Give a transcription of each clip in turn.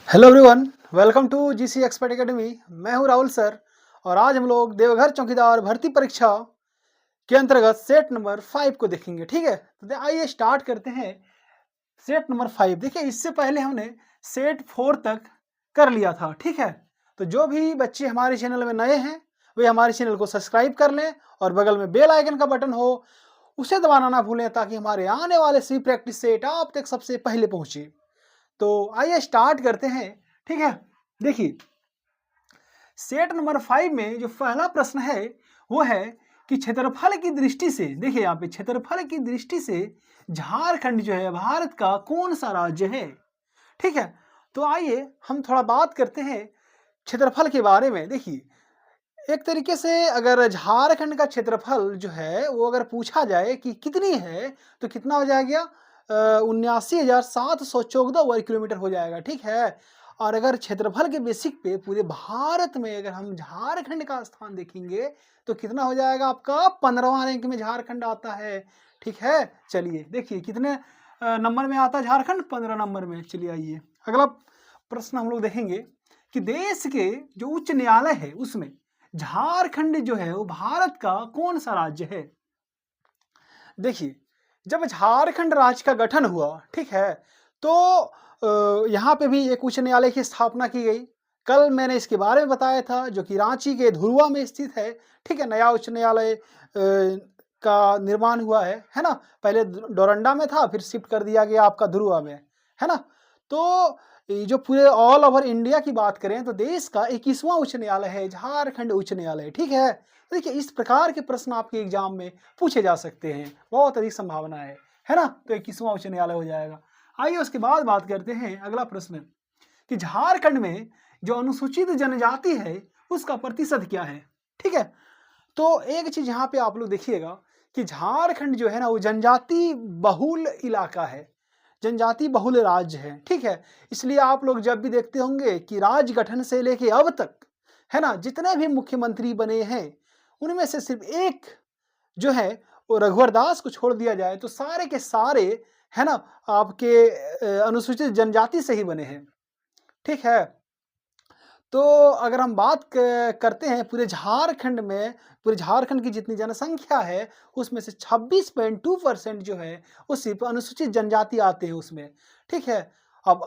Hello everyone, welcome to GC expert academy. मैं हूं Rahul sir और आज हम लोग देवघर चौकीदार भर्ती परीक्षा के अंतर्गत सेट नंबर 5 को देखेंगे। ठीक है, तो आइए स्टार्ट करते हैं। सेट नंबर 5 देखिए, इससे पहले हमने सेट 4 तक कर लिया था। ठीक है, तो जो भी बच्चे हमारे चैनल में नए हैं वे हमारे चैनल को सब्सक्राइब कर लें और बगल में बेल आइकन का बटन हो उसे दबाना ना भूलें ताकि हमारे आने वाले सी प्रैक्टिस सेट आप तक सबसे पहले पहुंचे। तो आइए स्टार्ट करते हैं। ठीक है, देखिए सेट नंबर 5 में जो पहला प्रश्न है वो है कि क्षेत्रफल की दृष्टि से, देखिए यहाँ पे क्षेत्रफल की दृष्टि से झारखंड जो है भारत का कौन सा राज्य है। ठीक है, तो आइए हम थोड़ा बात करते हैं क्षेत्रफल के बारे में। देखिए एक तरीके से अगर झारखंड का क्षेत्रफल जो है वो अगर पूछा जाए कि कितनी है तो कितना हो जाएगा, 79,714 वर्ग किलोमीटर हो जाएगा। ठीक है, और अगर क्षेत्रफल के बेसिक पे पूरे भारत में अगर हम झारखंड का स्थान देखेंगे तो कितना हो जाएगा आपका, 15वां रैंक में झारखंड आता है। ठीक है, चलिए देखिए कितने नंबर में आता है झारखंड, 15 नंबर में। चलिए आइए अगला प्रश्न हम लोग देखेंगे कि देश के जो उच्च न्यायालय है उसमें झारखंड जो है वो भारत का कौन सा राज्य है। देखिए जब झारखंड राज्य का गठन हुआ, ठीक है, तो यहाँ पे भी एक उच्च न्यायालय की स्थापना की गई। कल मैंने इसके बारे में बताया था, जो कि रांची के धुरुआ में स्थित है। ठीक है, नया उच्च न्यायालय का निर्माण हुआ है ना। पहले डोरंडा में था, फिर शिफ्ट कर दिया गया आपका धुरुआ में, है ना। तो ये जो पूरे ऑल ओवर इंडिया की बात करें तो देश का 21वां उच्च न्यायालय है झारखंड उच्च न्यायालय। ठीक है, तो देखिए इस प्रकार के प्रश्न आपके एग्जाम में पूछे जा सकते हैं, बहुत अधिक संभावना है ना। तो 21वां उच्च न्यायालय हो जाएगा। आइए उसके बाद बात करते हैं अगला प्रश्न कि झारखंड में जो अनुसूचित जनजाति है उसका प्रतिशत क्या है। ठीक है, तो एक चीज यहाँ पे आप लोग देखिएगा कि झारखंड जो है ना वो जनजाति बहुल इलाका है, जनजाति बहुल राज्य है। ठीक है, इसलिए आप लोग जब भी देखते होंगे कि राज्य गठन से लेके अब तक, है ना, जितने भी मुख्यमंत्री बने हैं उनमें से सिर्फ एक जो है वो रघुवर दास को छोड़ दिया जाए तो सारे के सारे, है ना, आपके अनुसूचित जनजाति से ही बने हैं। ठीक है, तो अगर हम बात करते हैं पूरे झारखंड में, पूरे झारखंड की जितनी जनसंख्या है उसमें से 26.2% जो है वो सिर्फ अनुसूचित जनजाति आते हैं उसमें। ठीक है, अब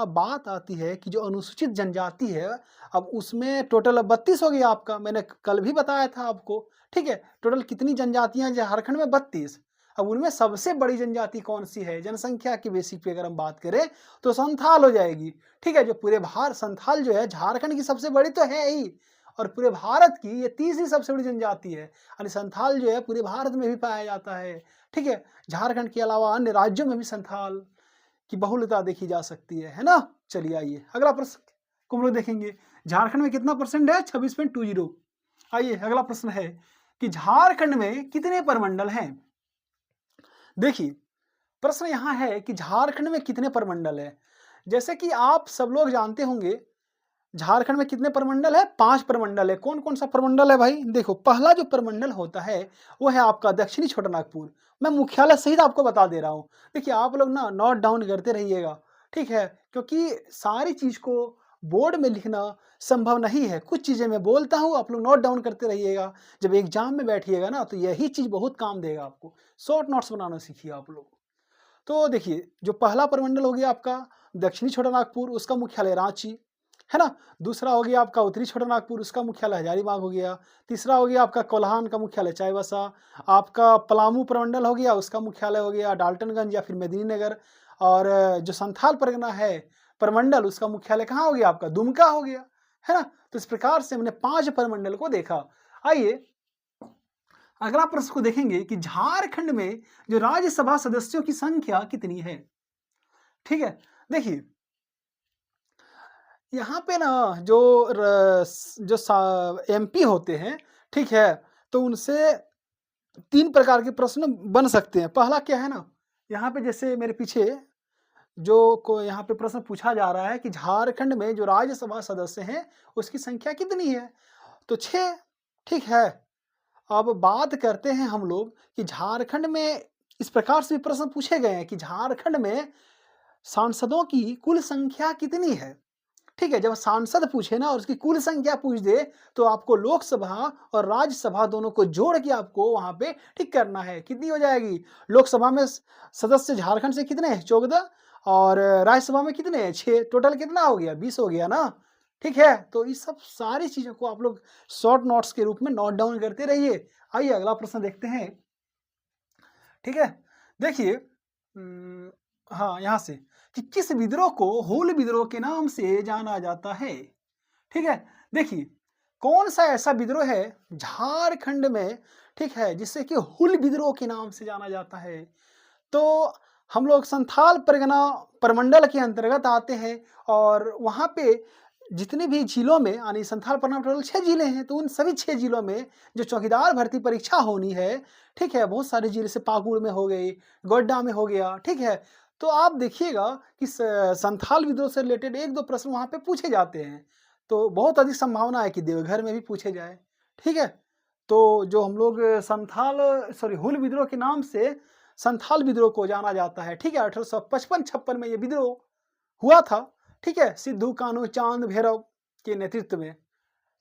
बात आती है कि जो अनुसूचित जनजाति है अब उसमें टोटल 32 हो गया आपका, मैंने कल भी बताया था आपको। ठीक है, टोटल कितनी जनजातियां झारखंड में, 32। अब उनमें सबसे बड़ी जनजाति कौन सी है जनसंख्या की बेसिक पे अगर हम बात करें तो संथाल हो जाएगी। ठीक है, जो पूरे भारत, संथाल जो है झारखंड की सबसे बड़ी तो है ही और पूरे भारत की ये तीसरी सबसे बड़ी जनजाति है। यानी संथाल जो है पूरे भारत में भी पाया जाता है। ठीक है, झारखंड के अलावा अन्य राज्यों में भी संथाल की बहुलता देखी जा सकती है ना। चलिए आइए अगला प्रश्न को हम लोग देखेंगे, झारखंड में कितना परसेंट है, 26.20। आइए अगला प्रश्न है कि झारखंड में कितने प्रमंडल हैं। देखिए प्रश्न यहाँ है कि झारखंड में कितने प्रमंडल है। जैसे कि आप सब लोग जानते होंगे झारखंड में कितने प्रमंडल है, 5 प्रमंडल है। कौन कौन सा प्रमंडल है भाई, देखो पहला जो प्रमंडल होता है वो है आपका दक्षिणी छोटानागपुर। मैं मुख्यालय सहित आपको बता दे रहा हूँ। देखिए आप लोग ना नोट डाउन करते रहिएगा। ठीक है, क्योंकि सारी चीज को बोर्ड में लिखना संभव नहीं है, कुछ चीजें मैं बोलता हूँ आप लोग नोट डाउन करते रहिएगा। जब एग्जाम में बैठिएगा ना तो यही चीज बहुत काम देगा आपको। शॉर्ट नोट्स बनाना सीखिए आप लोग। तो देखिए जो पहला प्रमंडल हो गया आपका दक्षिणी छोटानागपुर, उसका मुख्यालय रांची, है ना। दूसरा हो गया आपका उत्तरी छोटानागपुर, उसका मुख्यालय हजारीबाग हो गया। तीसरा हो गया आपका कोल्हान का मुख्यालय चाईबासा। आपका पलामू प्रमंडल हो गया, उसका मुख्यालय हो गया डाल्टनगंज या फिर मेदिनीनगर। और जो संथाल परगना है प्रमंडल, उसका मुख्यालय कहाँ हो गया आपका, दुमका हो गया, है ना। तो इस प्रकार से हमने 5 प्रमंडल को देखा। आइए अगला प्रश्न को देखेंगे कि झारखंड में जो राज्यसभा सदस्यों की संख्या कितनी है। ठीक है, देखिए यहाँ पे ना जो एमपी होते हैं, ठीक है, तो उनसे 3 प्रकार के प्रश्न बन सकते हैं। पहला क्या है ना, यहाँ पे जैसे मेरे पीछे जो को यहाँ पे प्रश्न पूछा जा रहा है कि झारखंड में जो राज्यसभा सदस्य हैं उसकी संख्या कितनी है, तो 6। ठीक है, अब बात करते हैं हम लोग कि झारखंड में इस प्रकार से भी प्रश्न पूछे गए हैं कि झारखंड में सांसदों की कुल संख्या कितनी है। ठीक है, जब सांसद पूछे ना और उसकी कुल संख्या पूछ दे, तो आपको लोकसभा और राज्यसभा दोनों को जोड़ के आपको वहाँ पे टिक करना है। कितनी हो जाएगी? लोकसभा में सदस्य झारखंड से कितने हैं? 14 और राज्यसभा में कितने हैं? 6। टोटल कितना हो गया? 20 हो गया ना? ठीक है, तो इस सब सारी चीज़ों को आप लोग शॉर्ट नोट्स के रूप में नोट डाउन करते रहिए। आइए अगला प्रश्न देखते हैं। ठीक है, देखिए हाँ, यहाँ से कि किस विद्रोह को हूल विद्रोह के नाम से जाना जाता है? ठीक है, देखिए कौन सा ऐसा विद्रोह है झारखंड में, ठीक है, जिसे कि हूल विद्रोह के नाम से जाना जाता है? तो हम लोग संथाल परगना प्रमंडल के अंतर्गत आते हैं और वहाँ पे जितने भी जिलों में यानी संथाल परगना टोटल 6 जिले हैं, तो उन सभी 6 जिलों में जो चौकीदार भर्ती परीक्षा होनी है, ठीक है, बहुत सारे जिले से पाकुड़ में हो गई, गोड्डा में हो गया, ठीक है। तो आप देखिएगा कि संथाल विद्रोह से रिलेटेड 1-2 प्रश्न वहाँ पे पूछे जाते हैं। तो बहुत अधिक संभावना है कि देवघर में भी पूछे जाए, ठीक है। तो जो हम लोग हूल विद्रोह के नाम से संथाल विद्रोह को जाना जाता है, ठीक है। 1855-56 में ये विद्रोह हुआ था, ठीक है, सिद्धू कान्हू चांद भैरव के नेतृत्व में।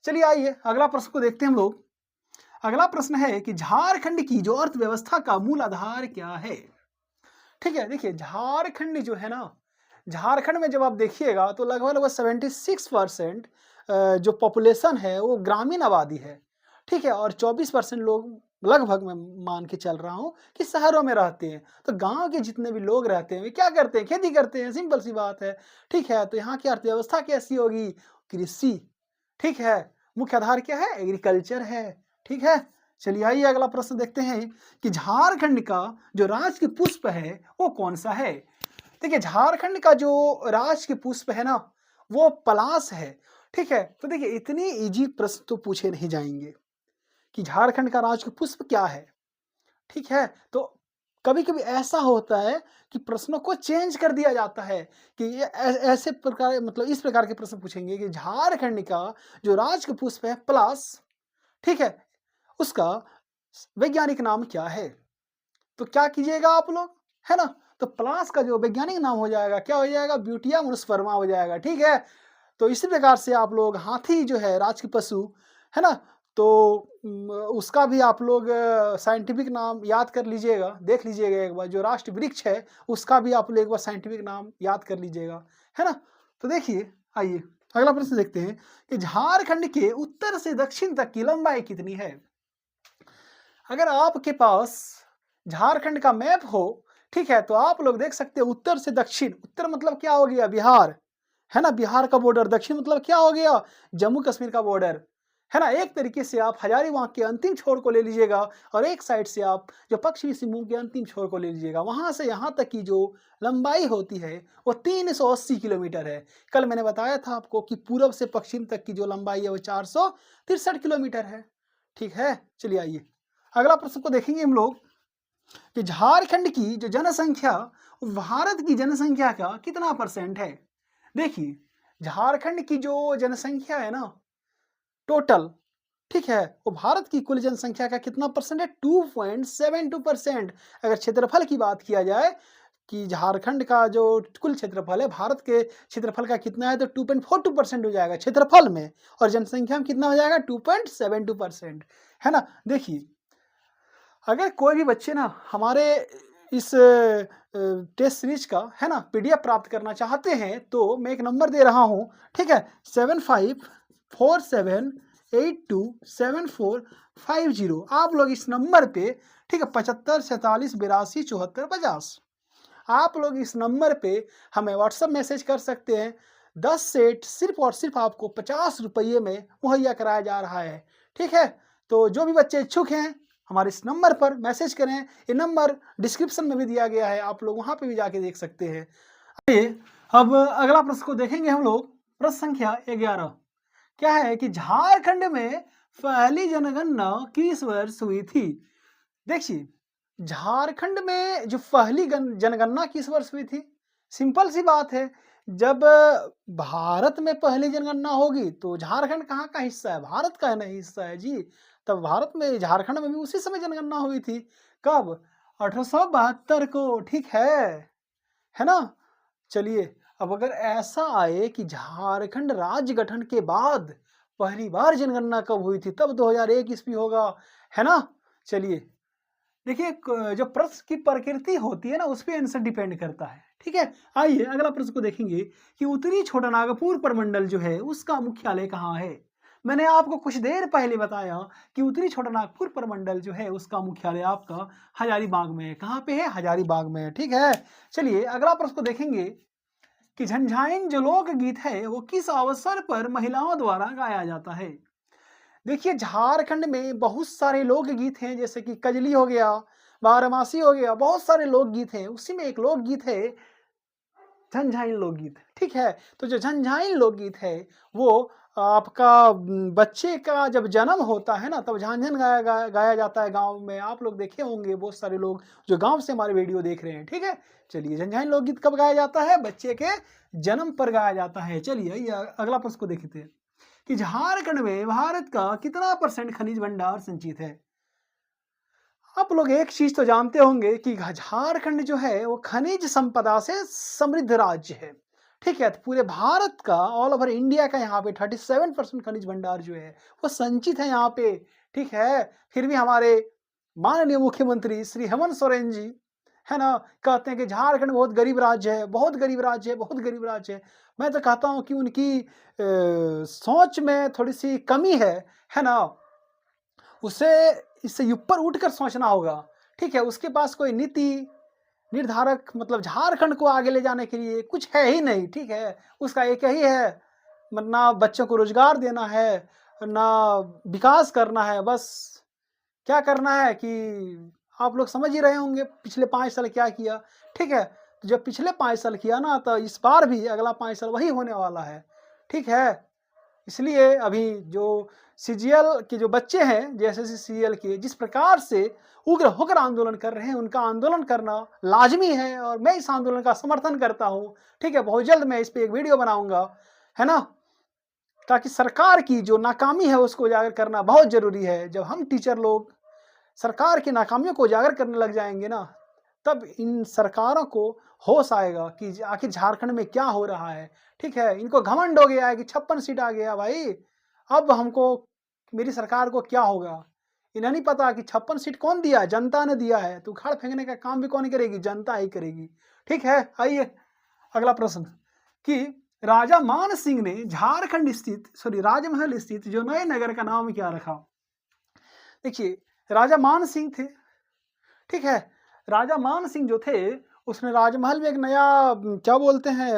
चलिए आइए अगला प्रश्न को देखते हैं हम लोग। अगला प्रश्न है कि झारखंड की जो अर्थव्यवस्था का मूल आधार क्या है? ठीक है, देखिए झारखंड जो है ना, झारखंड में जब आप देखिएगा तो लगभग 76% जो पॉपुलेशन है वो ग्रामीण आबादी है, ठीक है, और 24% लोग लगभग मैं मान के चल रहा हूँ कि शहरों में रहते हैं। तो गांव के जितने भी लोग रहते हैं वे क्या करते हैं? खेती करते हैं, सिंपल सी बात है, ठीक है। तो यहाँ की अर्थव्यवस्था कैसी होगी? कृषि, ठीक है। मुख्य आधार क्या है? एग्रीकल्चर है, ठीक है। चलिए आइए अगला प्रश्न देखते हैं कि झारखंड का जो राजकीय पुष्प है वो कौन सा है? देखिए झारखंड का जो राजकीय पुष्प है ना वो पलाश है, ठीक है। तो देखिए इतनी इजी प्रश्न तो पूछे नहीं जाएंगे कि झारखंड का राजकीय पुष्प क्या है, ठीक है। तो कभी-कभी ऐसा होता है कि प्रश्नों को चेंज कर दिया जाता है कि ये ऐसे प्रकार मतलब इस प्रकार के प्रश्न पूछेंगे कि झारखंड का जो राजकीय पुष्प है पलाश, ठीक है, उसका वैज्ञानिक नाम क्या है? तो क्या कीजिएगा आप लोग, है ना? तो पलाश का जो वैज्ञानिक नाम हो जाएगा, क्या हो जाएगा? ब्यूटिया मुस्पर्मा हो जाएगा, ठीक है? तो इसी प्रकार से आप लोग हाथी जो है राजकीय पशु, है ना? तो उसका भी आप लोग साइंटिफिक नाम याद कर लीजिएगा, देख लीजिएगा एक बार। जो राष्ट्र वृक्ष है, उसका भी आप लोग एक बार साइंटिफिक नाम याद कर लीजिएगा, है ना? तो देखिए, आइए अगला प्रश्न देखते हैं कि झारखंड के उत्तर से दक्षिण तक की लंबाई कितनी है? अगर आपके पास झारखंड का मैप हो, ठीक है, तो आप लोग देख सकते हैं उत्तर से दक्षिण। उत्तर मतलब क्या हो गया? बिहार, है ना? बिहार का बॉर्डर। दक्षिण मतलब क्या हो गया? जम्मू कश्मीर का बॉर्डर, है ना? एक तरीके से आप हजारीबाग के अंतिम छोर को ले लीजिएगा और एक साइड से आप जो पश्चिमी सिंहभूम के अंतिम छोर को ले लीजिएगा। वहां से यहाँ तक की जो लंबाई होती है वो 380 किलोमीटर है। कल मैंने बताया था आपको कि पूर्व से पश्चिम तक की जो लंबाई है वो 463 किलोमीटर है, ठीक है। चलिए आइए अगला प्रश्न को देखेंगे हम लोग कि झारखंड की जो जनसंख्या भारत की जनसंख्या का कितना % है? देखिए झारखंड की जो जनसंख्या है ना टोटल, ठीक है, वो भारत की कुल जनसंख्या का कितना % है? 2.72%। अगर क्षेत्रफल की बात किया जाए कि झारखंड का जो कुल क्षेत्रफल है भारत के क्षेत्रफल का कितना है, तो 2.42% हो जाएगा क्षेत्रफल में, और जनसंख्या में कितना हो जाएगा? 2.72%, है ना? देखिए अगर कोई भी बच्चे ना हमारे इस टेस्ट सीरीज का, है ना, पीडीएफ प्राप्त करना चाहते हैं तो मैं एक नंबर दे रहा हूँ, ठीक है, 7547827450। आप लोग इस नंबर पे, ठीक है, 7547827450, आप लोग इस नंबर पे हमें व्हाट्सएप मैसेज कर सकते हैं। 10 सेट सिर्फ और सिर्फ आपको 50 रुपये में मुहैया कराया जा रहा है, ठीक है। तो जो भी बच्चे इच्छुक हैं हमारे इस नंबर पर मैसेज करें। ये नंबर डिस्क्रिप्शन में भी दिया गया है, आप लोग वहां पे भी जाके देख सकते हैं। आइए अब अगला प्रश्न को देखेंगे हम लोग। प्रश्न संख्या 11 क्या है कि झारखंड में पहली जनगणना किस वर्ष हुई थी? देखिए झारखंड में जो पहली जनगणना किस वर्ष हुई थी? सिंपल सी बात है, जब भारत में पहली जनगणना होगी तो झारखंड कहाँ का हिस्सा है? भारत का नहीं हिस्सा है जी। तब भारत में झारखंड में भी उसी समय जनगणना हुई थी। कब? 1872 को, ठीक है ना? चलिए अब अगर ऐसा आए कि झारखंड राज्य गठन के बाद पहली बार जनगणना कब हुई थी, तब 2001 ईस्वी होगा, है ना? चलिए, देखिए जो प्रश्न की प्रकृति होती है ना, उस पे आंसर डिपेंड करता है, ठीक है? आइए अगला प्रश्न को देखेंगे कि उत्तरी छोटानागपुर प्रमंडल जो है उसका मुख्यालय कहाँ है? मैंने आपको कुछ देर पहले बताया कि उत्तरी छोटानागपुर प्रमंडल जो है उसका मुख्यालय आपका हजारीबाग में है। कहाँ पे है? हजारीबाग में है, ठीक है? चलिए अगला प्रश्न को देखेंगे कि झंझाइन जो लोकगीत है वो किस अवसर पर महिलाओं द्वारा गाया जाता है? देखिए झारखंड में बहुत सारे लोकगीत हैं, जैसे कि कजली हो गया, बारहमासी हो गया, बहुत सारे लोकगीत हैं। उसी में एक लोकगीत है झंझाइन लोकगीत, ठीक है? तो जो झंझाइन लोकगीत है वो आपका बच्चे का जब जन्म होता है ना, तब झांझन गाया जाता है गाँव में। आप लोग देखे होंगे बहुत सारे लोग जो गाँव से हमारे वीडियो देख रहे हैं, ठीक है? चलिए झंझाइन लोकगीत कब गाया जाता है? बच्चे के जन्म पर गाया जाता है। चलिए ये अगला प्रश्न को देखते हैं कि झारखंड में भारत का कितना % खनिज भंडार संचित है? आप लोग एक चीज तो जानते होंगे कि झारखंड जो है वो खनिज संपदा से समृद्ध राज्य है, ठीक है? तो पूरे भारत का, ऑल ओवर इंडिया का यहाँ पे 37% खनिज भंडार जो है वो संचित है यहाँ पे, ठीक है? फिर भी हमारे माननीय मुख्यमंत्री श्री हेमंत सोरेन जी, है ना, कहते हैं कि झारखंड बहुत गरीब राज्य है, बहुत गरीब राज्य है, बहुत गरीब राज्य है। मैं तो कहता हूँ कि उनकी सोच में थोड़ी सी कमी है ना? उसे इससे ऊपर उठकर सोचना होगा, ठीक है? उसके पास कोई नीति निर्धारक, मतलब झारखंड को आगे ले जाने के लिए कुछ है ही नहीं, ठीक है? उसका एक ही है, ना बच्चों को रोजगार देना है, ना विकास करना है, बस क्या करना है कि आप लोग समझ ही रहे होंगे पिछले 5 साल क्या किया, ठीक है? तो जब पिछले 5 साल किया ना, तो इस बार भी अगला 5 साल वही होने वाला है, ठीक है? इसलिए अभी जो सीजीएल के जो बच्चे हैं, जेएसएससी सीजीएल के, जिस प्रकार से उग्र होकर आंदोलन कर रहे हैं, उनका आंदोलन करना लाजमी है और मैं इस आंदोलन का समर्थन करता हूँ, ठीक है? बहुत जल्द मैं इस पे एक वीडियो बनाऊंगा, है ना? ताकि सरकार की जो नाकामी है उसको उजागर करना बहुत जरूरी है। जब हम टीचर लोग सरकार की नाकामियों को उजागर करने लग जाएंगे ना, तब इन सरकारों को होश आएगा कि आखिर झारखंड में क्या हो रहा है, ठीक है? इनको घमंड हो गया है कि 56 सीट आ गया भाई, अब हमको, मेरी सरकार को क्या होगा? इन्हें नहीं पता कि 56 सीट कौन दिया? जनता ने दिया है। तो उखाड़ फेंकने का काम भी कौन करेगी? जनता ही करेगी, ठीक है? आइए अगला प्रश्न कि राजा मान सिंह ने झारखंड स्थित, सॉरी, राजमहल स्थित जो नए नगर का नाम क्या रखा? देखिए राजा मान सिंह थे, ठीक है? राजा मान सिंह जो थे उसने राजमहल में एक नया क्या बोलते हैं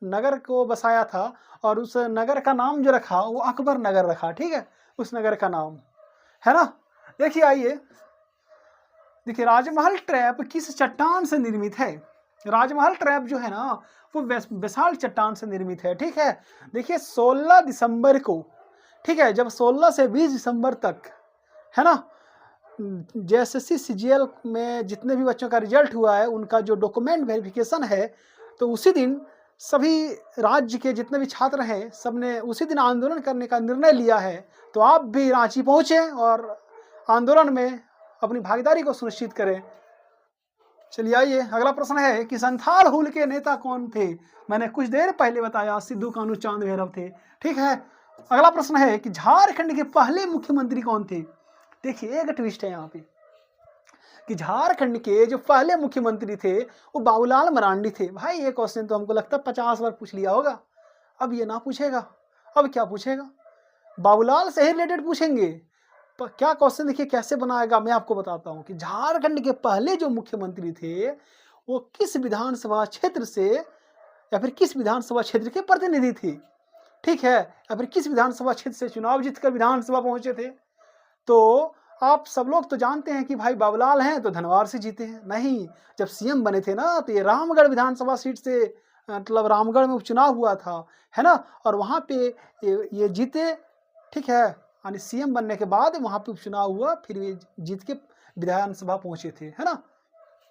नगर को बसाया था, और उस नगर का नाम जो रखा वो अकबर नगर रखा, ठीक है? उस नगर का नाम, है ना? देखिए आइए, देखिए राजमहल ट्रैप किस चट्टान से निर्मित है? राजमहल ट्रैप जो है ना वो विशाल चट्टान से निर्मित है, ठीक है? देखिए 16 दिसंबर को, ठीक है, जब 16 से 20 दिसंबर तक, है ना, जेएसएससी सीजीएल में जितने भी बच्चों का रिजल्ट हुआ है उनका जो डॉक्यूमेंट वेरिफिकेशन है, तो उसी दिन सभी राज्य के जितने भी छात्र हैं सबने उसी दिन आंदोलन करने का निर्णय लिया है। तो आप भी रांची पहुंचे और आंदोलन में अपनी भागीदारी को सुनिश्चित करें। चलिए आइए अगला प्रश्न है कि संथाल हुल के नेता कौन थे? मैंने कुछ देर पहले बताया, सिद्धू कान्हू चांद भैरव थे, ठीक है? अगला प्रश्न है कि झारखंड के पहले मुख्यमंत्री कौन थे? देखिए एक ट्विस्ट है यहाँ पे कि झारखंड के जो पहले मुख्यमंत्री थे वो बाबूलाल मरांडी थे। भाई ये क्वेश्चन तो हमको लगता है 50 बार पूछ लिया होगा, अब ये ना पूछेगा, अब क्या पूछेगा? बाबूलाल से ही रिलेटेड पूछेंगे। क्या क्वेश्चन देखिए कैसे बनाएगा, मैं आपको बताता हूँ कि झारखंड के पहले जो मुख्यमंत्री थे वो किस विधानसभा क्षेत्र से या फिर किस विधानसभा क्षेत्र के प्रतिनिधि थे, ठीक है? या फिर किस विधानसभा क्षेत्र से चुनाव जीतकर विधानसभा पहुंचे थे? तो आप सब लोग तो जानते हैं कि भाई बाबूलाल हैं तो धनवार से जीते हैं। नहीं, जब सीएम बने थे ना तो ये रामगढ़ विधानसभा सीट से, मतलब रामगढ़ में उपचुनाव हुआ था, है ना, और वहाँ पे ये जीते, ठीक है? यानी सीएम बनने के बाद वहाँ पे उपचुनाव हुआ, फिर ये जीत के विधानसभा पहुंचे थे, है ना?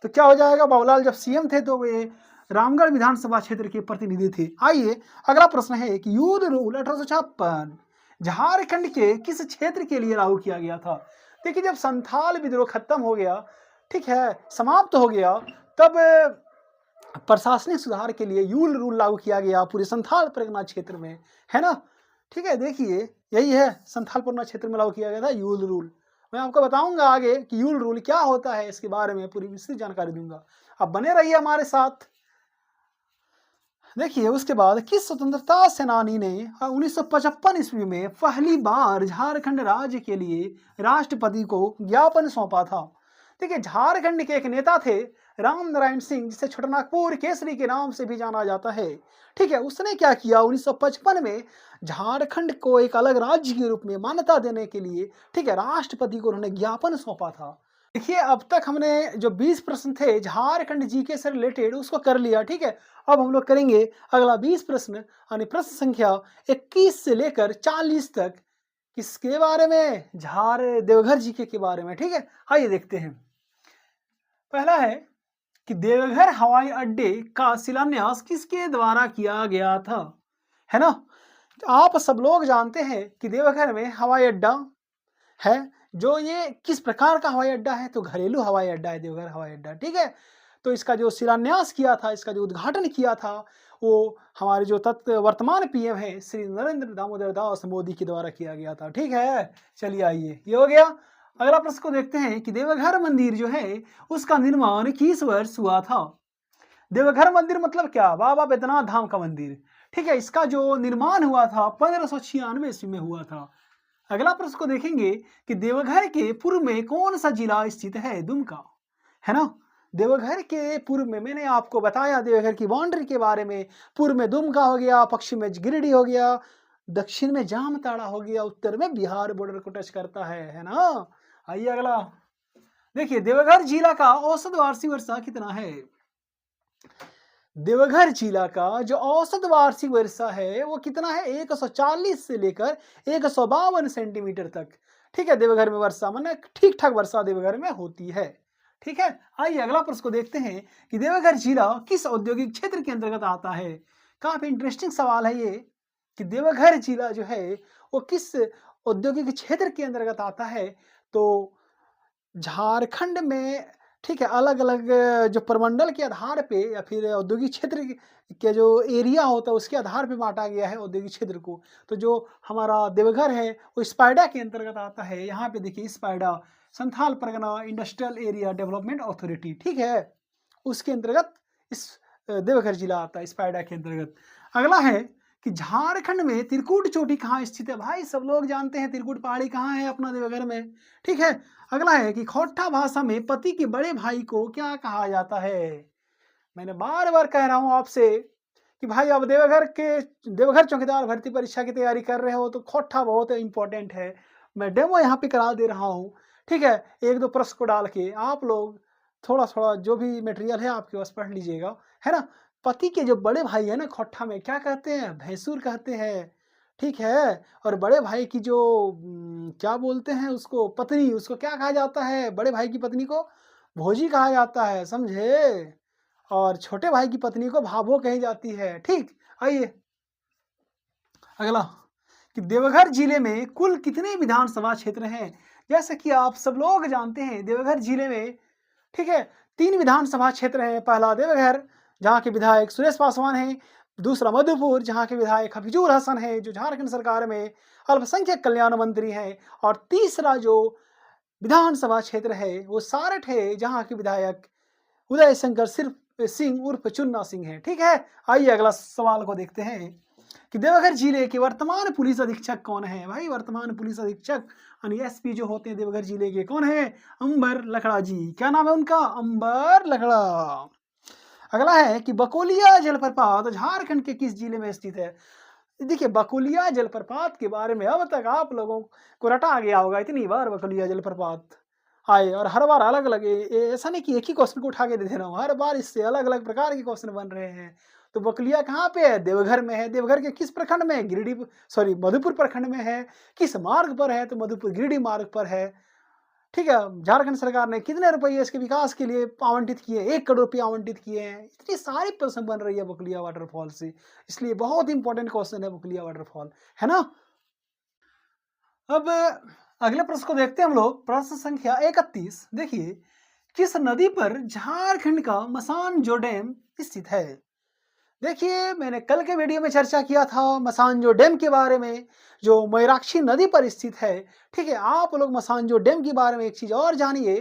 तो क्या हो जाएगा, बाबूलाल जब सीएम थे तो वे रामगढ़ विधानसभा क्षेत्र के प्रतिनिधि थे। आइए अगला प्रश्न है कि युद्ध रूल 1856 झारखंड के किस क्षेत्र के लिए लागू किया गया था? देखिए जब संथाल विद्रोह खत्म हो गया, ठीक है, समाप्त हो गया, तब प्रशासनिक सुधार के लिए यूल रूल लागू किया गया पूरे संथाल परगना क्षेत्र में, है ना? ठीक है, देखिए यही है, संथाल परगना क्षेत्र में लागू किया गया था यूल रूल। मैं आपको बताऊंगा आगे कि यूल रूल क्या होता है, इसके बारे में पूरी विस्तृत जानकारी दूंगा। आप बने रहिए हमारे साथ। देखिए उसके बाद किस स्वतंत्रता सेनानी ने 1955 ईस्वी में पहली बार झारखंड राज्य के लिए राष्ट्रपति को ज्ञापन सौंपा था? देखिए झारखंड के एक नेता थे राम नारायण सिंह, जिसे छोटानागपुर केसरी के नाम से भी जाना जाता है। ठीक है, उसने क्या किया 1955 में झारखंड को एक अलग राज्य के रूप में मान्यता देने के लिए, ठीक है, राष्ट्रपति को उन्होंने ज्ञापन सौंपा था। देखिए अब तक हमने जो 20 प्रश्न थे झारखंड जीके से रिलेटेड उसको कर लिया। ठीक है, अब हम लोग करेंगे अगला 20 प्रश्न, यानी प्रश्न संख्या 21 से लेकर 40 तक, किसके बारे में? देवघर जीके के बारे में। ठीक है, आइए देखते हैं। पहला है कि देवघर हवाई अड्डे का शिलान्यास किसके द्वारा किया गया था? है ना? आप सब लोग जानते हैं कि देवघर में हवाई अड्डा है। जो ये किस प्रकार का हवाई अड्डा है? तो घरेलू हवाई अड्डा है देवघर हवाई अड्डा। ठीक है, तो इसका जो शिलान्यास किया था, इसका जो उद्घाटन किया था, वो हमारे जो वर्तमान पीएम है श्री नरेंद्र दामोदर दास मोदी के द्वारा किया गया था। ठीक है, चलिए आइए, ये हो गया। अगला प्रश्न को देखते हैं कि देवघर मंदिर जो है उसका निर्माण किस वर्ष हुआ था? देवघर मंदिर मतलब क्या? बाबा बैद्यनाथ धाम का मंदिर। ठीक है, इसका जो निर्माण हुआ था 1596 ईस्वी में हुआ था। अगला प्रश्न को देखेंगे कि देवघर के पूर्व में कौन सा जिला स्थित है? दुमका, है ना? देवघर के पूर्व में मैंने आपको बताया देवघर की बाउंड्री के बारे में। पूर्व में दुमका हो गया, पश्चिम में गिरिडीह हो गया, दक्षिण में जामताड़ा हो गया, उत्तर में बिहार बॉर्डर को टच करता है ना? आइए अगला देखिए, देवघर जिला का औसत वार्षिक वर्षा कितना है? देवघर जिला का जो औसत वार्षिक वर्षा है वो कितना है? 140 से लेकर 152 सेंटीमीटर तक। ठीक है, देवघर में वर्षा माने ठीक ठाक वर्षा देवघर में होती है। ठीक है, आइए अगला प्रश्न को देखते हैं कि देवघर जिला किस औद्योगिक क्षेत्र के अंतर्गत आता है? काफी इंटरेस्टिंग सवाल है ये कि देवघर जिला जो है वो किस औद्योगिक क्षेत्र के अंतर्गत आता है? तो झारखंड में, ठीक है, अलग अलग जो प्रमंडल के आधार पे या फिर औद्योगिक क्षेत्र के जो एरिया होता है उसके आधार पे बांटा गया है औद्योगिक क्षेत्र को। तो जो हमारा देवघर है वो स्पाइडा के अंतर्गत आता है। यहाँ पे देखिए SPIADA, Santhal Pargana industrial area development authority, ठीक है, उसके अंतर्गत इस देवघर जिला आता है, स्पाइडा के अंतर्गत। अगला है कि झारखंड में त्रिकुट चोटी कहाँ स्थित है? भाई सब लोग जानते हैं त्रिकुट पहाड़ी कहाँ है अपना देवघर में। ठीक है, अगला है कि खोट्टा भाषा में पति के बड़े भाई को क्या कहा जाता है? मैंने बार बार कह रहा हूं आपसे कि भाई अब देवघर चौकीदार भर्ती परीक्षा की तैयारी कर रहे हो तो खोट्टा बहुत इंपॉर्टेंट है। मैं डेमो यहाँ पे करा दे रहा हूँ। ठीक है, एक दो प्रश्न को डाल के आप लोग थोड़ा थोड़ा जो भी मटेरियल है आपके पास पढ़ लीजिएगा, है ना? पति के जो बड़े भाई है ना, खोट्टा में क्या कहते हैं? भैंसुर कहते हैं। ठीक है, और बड़े भाई की जो क्या बोलते हैं उसको, पत्नी, उसको क्या कहा जाता है? बड़े भाई की पत्नी को भोजी कहा जाता है, समझे? और छोटे भाई की पत्नी को भाभो कही जाती है। ठीक, आइए अगला कि देवघर जिले में कुल कितने विधानसभा क्षेत्र हैं? जैसे कि आप सब लोग जानते हैं देवघर जिले में, ठीक है, 3 विधानसभा क्षेत्र हैं। पहला देवघर जहाँ के विधायक सुरेश पासवान हैं, दूसरा मधुपुर जहाँ के विधायक हफीजुर हसन है जो झारखंड सरकार में अल्पसंख्यक कल्याण मंत्री हैं, और तीसरा जो विधानसभा क्षेत्र है वो सारठ है जहाँ के विधायक उदय शंकर सिर्फ सिंह उर्फ चुन्ना सिंह है। ठीक है, आइए अगला सवाल को देखते हैं कि देवघर जिले के वर्तमान पुलिस अधीक्षक कौन है? भाई वर्तमान पुलिस अधीक्षक यानी एसपी जो होते हैं देवघर जिले के, कौन है? अंबर लकड़ा जी। क्या नाम है उनका? अंबर लकड़ा। अगला है कि बकोलिया जलप्रपात झारखंड के किस जिले में स्थित है? देखिए बकुलिया जलप्रपात के बारे में अब तक आप लोगों को रटा गया होगा, इतनी बार बकुलिया जलप्रपात आए और हर बार अलग अलग, ऐसा नहीं कि एक ही क्वेश्चन को उठा के दे रहा हूँ, हर बार इससे अलग अलग प्रकार के क्वेश्चन बन रहे हैं। तो बकुलिया कहाँ पे है? देवघर में है। देवघर के किस प्रखंड में है? गिरिडीह, सॉरी मधुपुर प्रखंड में है। किस मार्ग पर है? तो मधुपुर गिरिडीह मार्ग पर है। ठीक है, झारखंड सरकार ने कितने रुपये इसके विकास के लिए आवंटित किए? 1 करोड़ रुपये आवंटित किए हैं। इतनी सारी प्रश्न बन रही है बकुलिया वाटरफॉल से, इसलिए बहुत इंपॉर्टेंट क्वेश्चन है बकुलिया वाटरफॉल, है ना? अब अगले प्रश्न को देखते हैं हम लोग, प्रश्न संख्या 31। देखिए किस नदी पर झारखंड का मसानजोर डैम स्थित है? देखिए, मैंने कल के वीडियो में चर्चा किया था मसानजोर डैम के बारे में, जो मयूराक्षी नदी पर स्थित है। ठीक है, आप लोग मसानजोर डैम के बारे में एक चीज़ और जानिए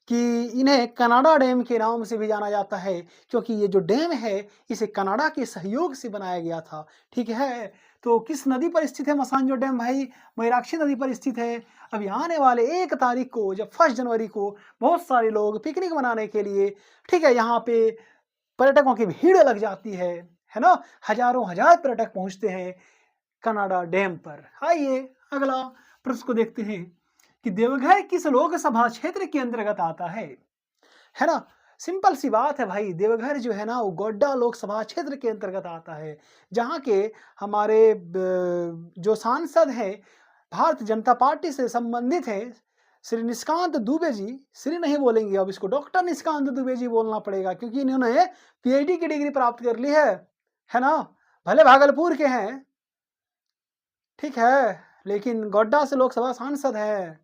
कि इन्हें कनाडा डैम के नाम से भी जाना जाता है, क्योंकि ये जो डैम है, इसे कनाडा के सहयोग से बनाया गया था। ठीक है, तो किस नदी पर स्थित है मसानजोर डैम भाई? मयूराक्षी नदी पर स्थित है। अभी आने वाले 1 तारीख को, जब 1 जनवरी को बहुत सारे लोग पिकनिक मनाने के लिए, ठीक है, यहाँ पे पर्यटकों की भीड़ लग जाती है ना? हज़ारों हज़ार पर्यटक पहुँचते हैं कनाडा डैम पर। आइए अगला प्रश्न को देखते हैं कि देवघर किस लोकसभा क्षेत्र के अंतर्गत आता है ना? सिंपल सी बात है भाई, देवघर जो है ना वो गोड्डा लोकसभा क्षेत्र के अंतर्गत आता है, जहाँ के हमारे जो सांसद हैं भारतीय जनता पार्टी से संबंधित हैं, श्री निशिकांत दुबे जी, श्री नहीं बोलेंगे अब इसको, डॉक्टर निशिकांत दुबे जी बोलना पड़ेगा, क्योंकि इन्होंने पीएचडी की डिग्री प्राप्त कर ली है ना? भले भागलपुर के हैं, ठीक है, लेकिन गोड्डा से लोकसभा सांसद हैं।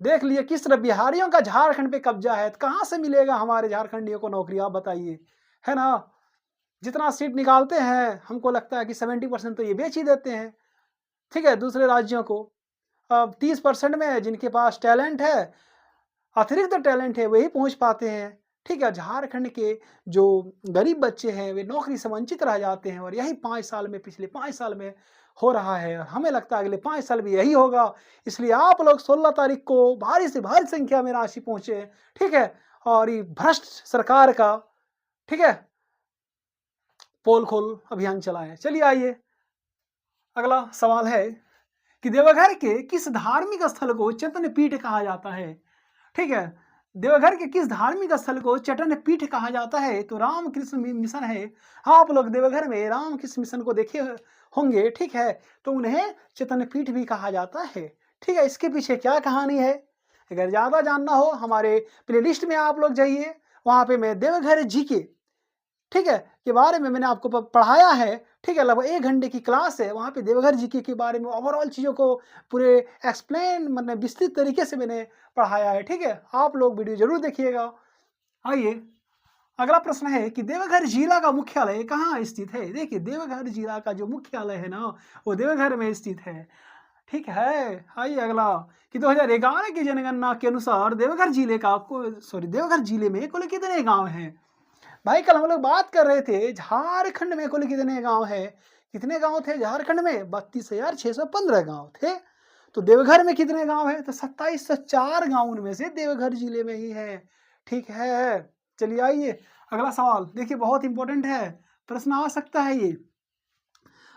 देख लिए किस तरह बिहारियों का झारखंड पे कब्जा है, तो कहाँ से मिलेगा हमारे झारखंडियों को नौकरी, आप बताइए, है ना? जितना सीट निकालते हैं, हमको लगता है कि 70% तो ये बेच ही देते हैं, ठीक है, दूसरे राज्यों को। अब 30% में जिनके पास टैलेंट है, अतिरिक्त टैलेंट है, वही पहुँच पाते हैं, ठीक है? झारखंड के जो गरीब बच्चे हैं, वे नौकरी से वंचित रह जाते हैं, और यही 5 साल में, पिछले 5 साल में हो रहा है, और हमें लगता है अगले 5 साल भी यही होगा। इसलिए आप लोग 16 तारीख को भारी से भारी संख्या में रांची पहुँचे, ठीक है? और ये भ्रष्ट सरकार का, ठीक है, पोल खोल अभियान चलाएँ। चलिए आइए, अगला सवाल है कि देवघर के किस धार्मिक स्थल को चैतन्य पीठ कहा जाता है? ठीक है, देवघर के किस धार्मिक स्थल को चैतन्य पीठ कहा जाता है? तो रामकृष्ण मिशन है। आप लोग देवघर में रामकृष्ण मिशन को देखे होंगे, ठीक है, तो उन्हें चैतन्य पीठ भी कहा जाता है। ठीक है, इसके पीछे क्या कहानी है? अगर ज़्यादा जानना हो, हमारे प्लेलिस्ट में आप लोग जाइए, वहाँ पे मैं देवघर जीके, ठीक है, के बारे में मैंने आपको पढ़ाया है, ठीक है, लगभग 1 घंटे की क्लास है, वहाँ पे देवघर जीके के बारे में ओवरऑल चीज़ों को पूरे एक्सप्लेन, मतलब विस्तृत तरीके से मैंने पढ़ाया है, ठीक है? आप लोग वीडियो ज़रूर देखिएगा। आइए, अगला प्रश्न है कि देवघर जिला का मुख्यालय कहाँ स्थित है? देखिए, देवघर जिला का जो मुख्यालय है ना, वो देवघर में स्थित है, ठीक है? आइए अगला कि 2011 की जनगणना के अनुसार देवघर जिले में कुल कितने गाँव हैं? भाई, कल हम लोग बात कर रहे थे झारखंड में कुल कितने गांव हैं? कितने गांव थे झारखंड में? 32,615 गांव थे। तो देवघर में कितने गांव हैं? तो 2704 गांव उनमें से देवघर जिले में ही है, ठीक है? चलिए आइए अगला सवाल देखिए, बहुत इंपॉर्टेंट है, प्रश्न आ सकता है ये।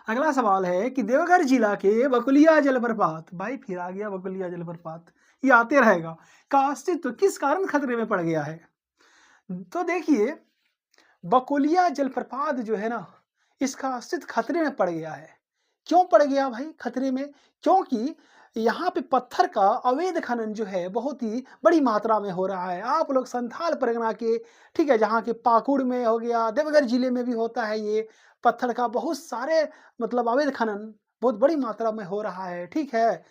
अगला सवाल है कि देवघर जिला के बकुलिया जलप्रपात, भाई फिर आ गया बकुलिया जलप्रपात, ये आते रहेगा, का अस्तित्व किस कारण खतरे में पड़ गया है? तो देखिए, बकुलिया जलप्रपात जो है ना, इसका अस्तित्व खतरे में पड़ गया है। क्यों पड़ गया भाई खतरे में? क्योंकि यहाँ पे पत्थर का अवैध खनन जो है बहुत ही बड़ी मात्रा में हो रहा है। आप लोग संथाल परगना के, ठीक है, जहाँ के पाकुड़ में हो गया, देवघर जिले में भी होता है ये पत्थर का बहुत सारे, मतलब अवैध खनन बहुत बड़ी मात्रा में हो रहा है, ठीक है?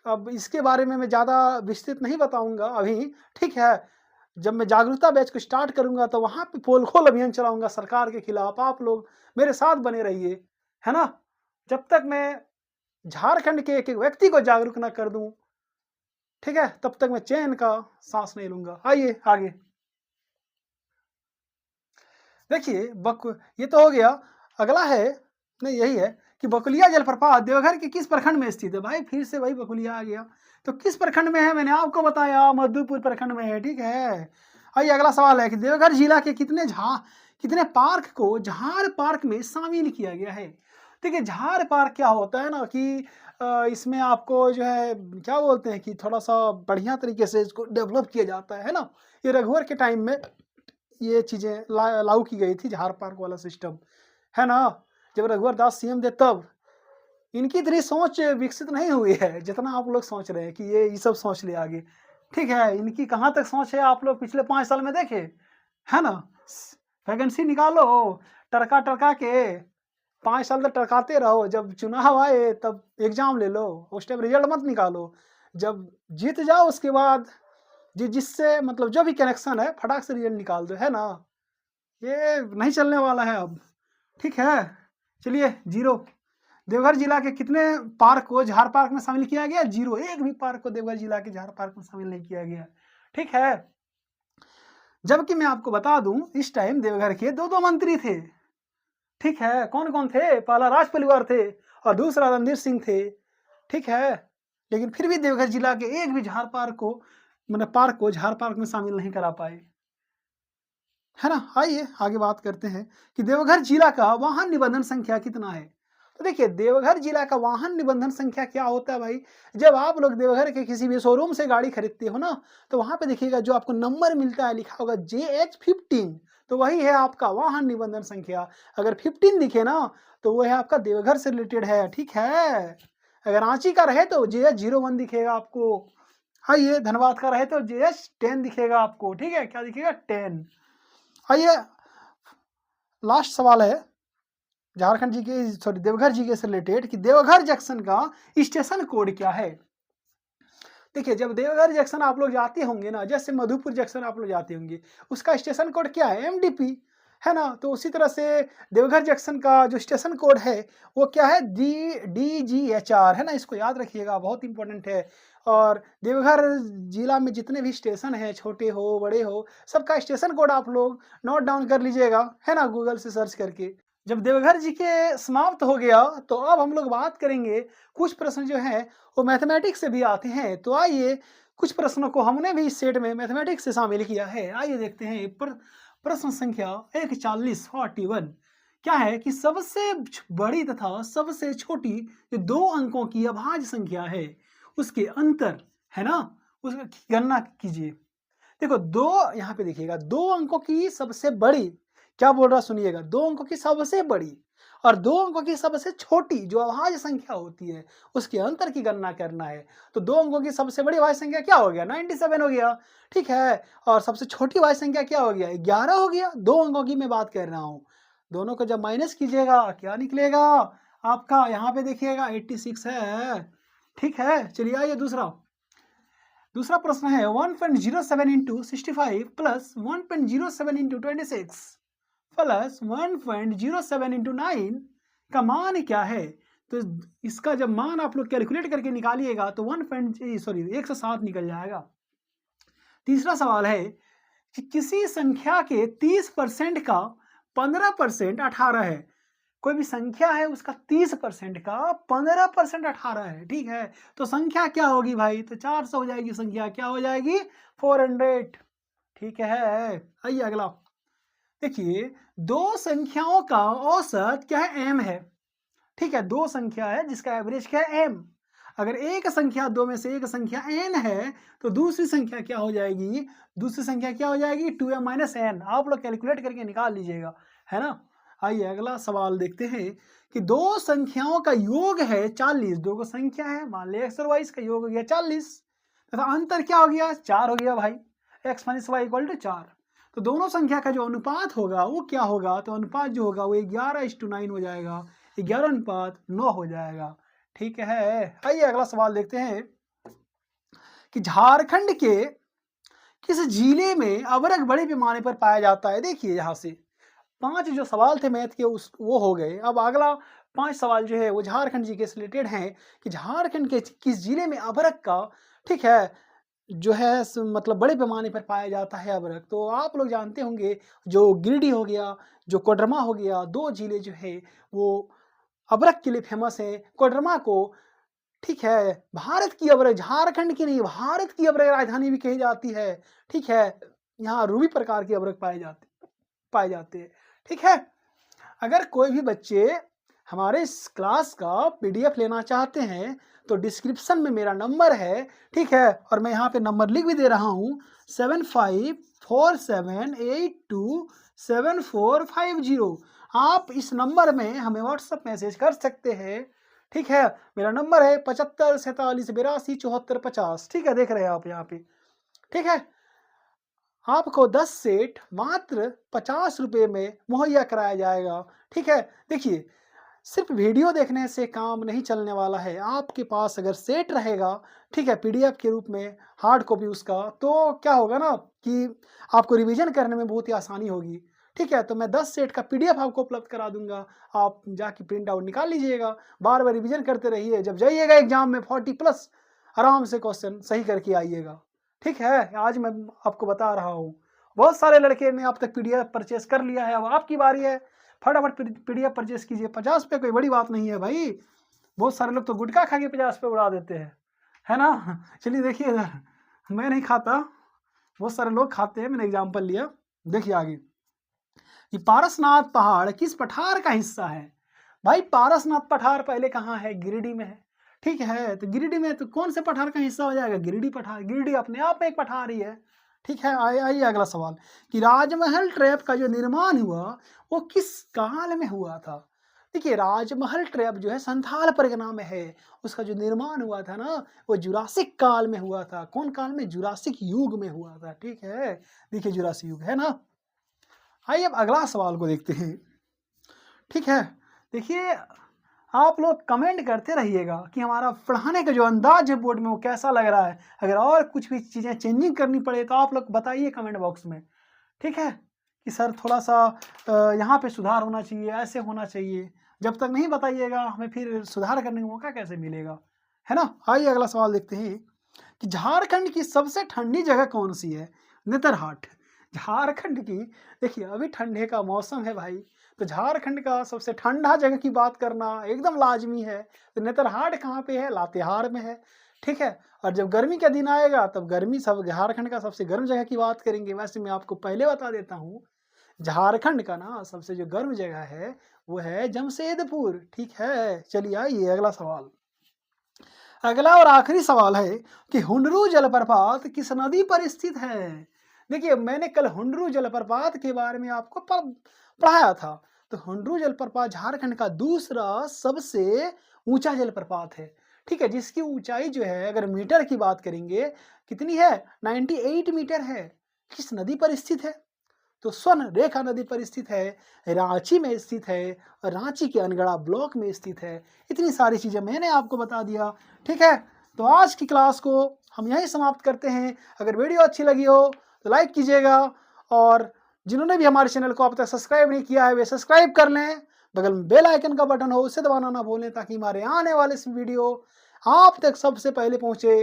अब इसके बारे में मैं ज़्यादा विस्तृत नहीं बताऊँगा अभी, ठीक है? जब मैं जागरूकता बैच को स्टार्ट करूँगा तो वहाँ पे पोल खोल अभियान चलाऊँगा सरकार के खिलाफ, आप लोग मेरे साथ बने रहिए, है ना? जब तक मैं झारखंड के एक-एक व्यक्ति को जागरूक ना कर दूँ, ठीक है? तब तक मैं चैन का साँस नहीं लूँगा। आइए आगे। देखिए, ये तो हो गया, अगला है, नहीं यही है कि बकुलिया जलप्रपात देवघर के किस प्रखंड में स्थित है? भाई फिर से वही बकुलिया आ गया। तो किस प्रखंड में है? मैंने आपको बताया मधुपुर प्रखंड में है, ठीक है? आइए अगला सवाल है कि देवघर जिला के कितने पार्क को झार पार्क में शामिल किया गया है? देखिए, झार पार्क क्या होता है ना कि इसमें आपको जो है क्या बोलते हैं कि थोड़ा-सा बढ़िया तरीके से इसको डेवलप किया जाता है ना? ये रघुवर के टाइम में ये चीज़ें लागू की गई थी, झार पार्क वाला सिस्टम, है ना? जब रघुवर दास सीएम थे तब। इनकी इतनी सोच विकसित नहीं हुई है, जितना आप लोग सोच रहे हैं कि ये सब सोच ले आगे, ठीक है? इनकी कहाँ तक सोच है आप लोग पिछले 5 साल में देखे, है ना? वैकेंसी निकालो, टरका-टरका के 5 साल तक टरकाते रहो, जब चुनाव आए तब एग्ज़ाम ले लो, उस टाइम रिज़ल्ट मत निकालो। जब जीत जाओ उसके बाद जिससे मतलब जो भी कनेक्शन है फटाक से रिजल्ट निकाल दो, है ना? ये नहीं चलने वाला है अब, ठीक है? चलिए 0। देवघर जिला के कितने पार्क को झाड़ पार्क में शामिल किया गया? 0, एक भी पार्क को देवघर जिला के झाड़ पार्क में शामिल नहीं किया गया, ठीक है? जबकि मैं आपको बता दूं इस टाइम देवघर के 2-2 मंत्री थे, ठीक है? कौन-कौन थे? पहला राज परिवार थे और दूसरा रणधीर सिंह थे, ठीक है? लेकिन फिर भी देवघर जिला के एक भी झाड़ पार्क को पार्क को झाड़ पार्क में शामिल नहीं करा पाए, है ना? आइए आगे बात करते हैं कि देवघर जिला का वाहन निबंधन संख्या कितना है? तो देखिए देवघर जिला का वाहन निबंधन संख्या क्या होता है भाई? जब आप लोग देवघर के किसी भी शोरूम से गाड़ी खरीदते हो ना, तो वहाँ पे देखिएगा जो आपको नंबर मिलता है लिखा होगा JH15, तो वही है आपका वाहन निबंधन संख्या। अगर 15 दिखे ना, तो वो है आपका देवघर से रिलेटेड है, ठीक है? अगर रांची का रहे तो JH01 दिखेगा आपको। आइए धनबाद का रहे तो JH10 दिखेगा आपको, ठीक है? क्या दिखेगा? 10। आइए लास्ट सवाल है झारखंड जी के सॉरी देवघर जी के से रिलेटेड कि देवघर जंक्शन का स्टेशन कोड क्या है? देखिए जब देवघर जंक्शन आप लोग जाते होंगे ना, जैसे मधुपुर जंक्शन आप लोग जाते होंगे, उसका स्टेशन कोड क्या है? MDP, है ना? तो उसी तरह से देवघर जंक्शन का जो स्टेशन कोड है वो क्या है? DGHR, है ना? इसको याद रखिएगा, बहुत इंपॉर्टेंट है। और देवघर जिला में जितने भी स्टेशन हैं, छोटे हो बड़े हो, सबका स्टेशन कोड आप लोग नोट डाउन कर लीजिएगा, है ना? गूगल से सर्च करके। जब देवघर जी के समाप्त हो गया तो अब हम लोग बात करेंगे, कुछ प्रश्न जो हैं वो मैथमेटिक्स से भी आते हैं। तो आइए कुछ प्रश्नों को हमने भी इस सेट में मैथमेटिक्स से शामिल किया है। आइए देखते हैं प्रश्न संख्या 41 क्या है कि सबसे बड़ी तथा सबसे छोटी जो 2 अंकों की अभाज्य संख्या है उसके अंतर, है ना? उसकी गणना कीजिए। देखो 2 यहाँ पे देखिएगा 2 अंकों की सबसे बड़ी, क्या बोल रहा सुनिएगा, 2 अंकों की सबसे बड़ी और 2 अंकों की सबसे छोटी जो अभाज्य संख्या होती है उसके अंतर की गणना करना है। तो 2 अंकों की सबसे बड़ी अभाज्य संख्या क्या हो गया? 97 हो गया, ठीक है? और सबसे छोटी अभाज्य संख्या क्या हो गया? 11 हो गया। 2 अंकों की मैं बात कर रहा हूँ। दोनों को जब माइनस कीजिएगा क्या निकलेगा? आपका यहाँ पे देखिएगा 86 है, ठीक है? चलिए आइए दूसरा प्रश्न है 1.07 into 65 plus 1.07 into 26 plus 1.07 into 9 का मान क्या है? तो इसका जब मान आप लोग कैलकुलेट करके निकालिएगा तो 107 निकल जाएगा। तीसरा सवाल है कि किसी संख्या के 30% का 15% 18 है। कोई भी संख्या है उसका 30% का 15% 18 है, ठीक है? तो संख्या क्या होगी भाई? तो 400 हो जाएगी संख्या, क्या हो जाएगी? 400, ठीक है? आइए अगला देखिए 2 संख्याओं का औसत क्या है? m है, ठीक है? 2 संख्या है जिसका एवरेज क्या है? m। अगर एक संख्या 2 में से एक संख्या n है तो दूसरी संख्या क्या हो जाएगी? दूसरी संख्या क्या हो जाएगी? 2m - n। आप लोग कैलकुलेट करके निकाल लीजिएगा, है ना? आइए अगला सवाल देखते हैं कि 2 संख्याओं का योग है 40। 2 को संख्या है, मान लिया x और y, इसका योग हो गया 40 तथा अंतर क्या हो गया? 4 हो गया भाई। x - y = 4। तो दोनों संख्या का जो अनुपात होगा वो क्या होगा? तो अनुपात जो होगा वो 11:9 हो जाएगा, 11:9 हो जाएगा, ठीक है? आइए अगला सवाल देखते हैं कि झारखंड के किस जिले में अभ्रक बड़े पैमाने पर पाया जाता है? देखिए यहाँ से 5 जो सवाल थे मैथ के उस वो हो गए। अब अगला 5 सवाल जो है वो झारखंड जी के से रिलेटेड हैं कि झारखंड के किस जिले में अभ्रक का, ठीक है, जो है मतलब बड़े पैमाने पर पाया जाता है अभ्रक। तो आप लोग जानते होंगे जो गिरिडीह हो गया, जो कोडरमा हो गया, 2 जिले जो है वो अभ्रक के लिए फेमस है। कोडरमा को, ठीक है, भारत की अभ्रक, झारखंड की नहीं भारत की अभ्रक राजधानी भी कही जाती है, ठीक है? यहाँ रूबी प्रकार के अभ्रक पाए जाते हैं, ठीक है? अगर कोई भी बच्चे हमारे इस क्लास का PDF लेना चाहते हैं तो डिस्क्रिप्शन में मेरा नंबर है, ठीक है? और मैं यहाँ पे नंबर लिख भी दे रहा हूँ 7547827450। आप इस नंबर में हमें व्हाट्सएप मैसेज कर सकते हैं, ठीक है? मेरा नंबर है 7547828450, ठीक है? देख रहे हैं आप यहाँ पे, ठीक है? आपको 10 सेट मात्र 50 रुपये में मुहैया कराया जाएगा, ठीक है? देखिए सिर्फ वीडियो देखने से काम नहीं चलने वाला है। आपके पास अगर सेट रहेगा, ठीक है, पीडीएफ के रूप में हार्ड कॉपी उसका, तो क्या होगा ना कि आपको रिवीजन करने में बहुत ही आसानी होगी। ठीक है, तो मैं 10 सेट का पीडीएफ आपको उपलब्ध करा दूंगा, आप जाके प्रिंट आउट निकाल लीजिएगा, बार बार रिवीजन करते रहिए, जब जाइएगा एग्जाम में 40 प्लस आराम से क्वेश्चन सही करके आइएगा। ठीक है, आज मैं आपको बता रहा हूँ, बहुत सारे लड़के ने अब तक पीडीएफ परचेस कर लिया है, अब आपकी बारी है, फटाफट पीडीएफ परचेस कीजिए। 50 रुपये कोई बड़ी बात नहीं है भाई, बहुत सारे लोग तो गुटखा खा के 50 रुपये उड़ा देते हैं, है ना। चलिए देखिए इधर, मैं नहीं खाता, बहुत सारे लोग खाते हैं, मैंने एग्जाम्पल लिया। देखिए आगे कि पारसनाथ पहाड़ किस पठार का हिस्सा है। भाई पारसनाथ पठार पहले कहाँ है, गिरिडीह में है। ठीक है, तो गिरिडीह में तो कौन से पठार का हिस्सा हो जाएगा, गिरिडीह पठार। गिरिडीह अपने आप में एक पठार ही है। ठीक है, आइए अगला सवाल कि राजमहल ट्रैप का जो निर्माण हुआ वो किस काल में हुआ था। देखिए राजमहल ट्रैप जो है संथाल परगना में है, उसका जो निर्माण हुआ था ना वो जुरासिक काल में हुआ था। कौन काल में, जुरासिक युग में हुआ था। ठीक है, देखिए जुरासिक युग है ना। आइए अब अगला सवाल को देखते हैं। ठीक है, देखिए आप लोग कमेंट करते रहिएगा कि हमारा पढ़ाने का जो अंदाज है बोर्ड में वो कैसा लग रहा है। अगर और कुछ भी चीज़ें चेंजिंग करनी पड़े तो आप लोग बताइए कमेंट बॉक्स में। ठीक है, कि सर थोड़ा सा यहाँ पे सुधार होना चाहिए, ऐसे होना चाहिए। जब तक नहीं बताइएगा हमें फिर सुधार करने का मौका कैसे मिलेगा, है ना। आइए अगला सवाल देखते हैं कि झारखंड की सबसे ठंडी जगह कौन सी है। नेतरहाट, झारखंड की। देखिए अभी ठंडे का मौसम है भाई, तो झारखंड का सबसे ठंडा जगह की बात करना एकदम लाजमी है। तो नेतरहाट कहाँ पे है, लातेहार में है। ठीक है, और जब गर्मी का दिन आएगा तब गर्मी सब झारखंड का सबसे गर्म जगह की बात करेंगे। वैसे मैं आपको पहले बता देता हूँ, झारखंड का ना सबसे जो गर्म जगह है वो है जमशेदपुर। ठीक है, चलिए आइए अगला सवाल। अगला और आखिरी सवाल है कि हुंडरू जलप्रपात किस नदी पर स्थित है। देखिए मैंने कल हुंडरू जलप्रपात के बारे में आपको पढ़ाया था। तो हुंडरू जलप्रपात झारखंड का दूसरा सबसे ऊंचा जलप्रपात है। ठीक है, जिसकी ऊंचाई जो है अगर मीटर की बात करेंगे कितनी है, 98 मीटर है। किस नदी पर स्थित है, तो स्वर्ण रेखा नदी पर स्थित है, रांची में स्थित है, रांची के अनगढ़ा ब्लॉक में स्थित है। इतनी सारी चीज़ें मैंने आपको बता दिया। ठीक है, तो आज की क्लास को हम यहीं समाप्त करते हैं। अगर वीडियो अच्छी लगी हो तो लाइक कीजिएगा, और जिन्होंने भी हमारे चैनल को अब तक सब्सक्राइब नहीं किया है वे सब्सक्राइब कर लें। बगल में बेल आइकन का बटन हो उसे दबाना ना भूलें, ताकि हमारे आने वाले वीडियो आप तक सबसे पहले पहुँचे।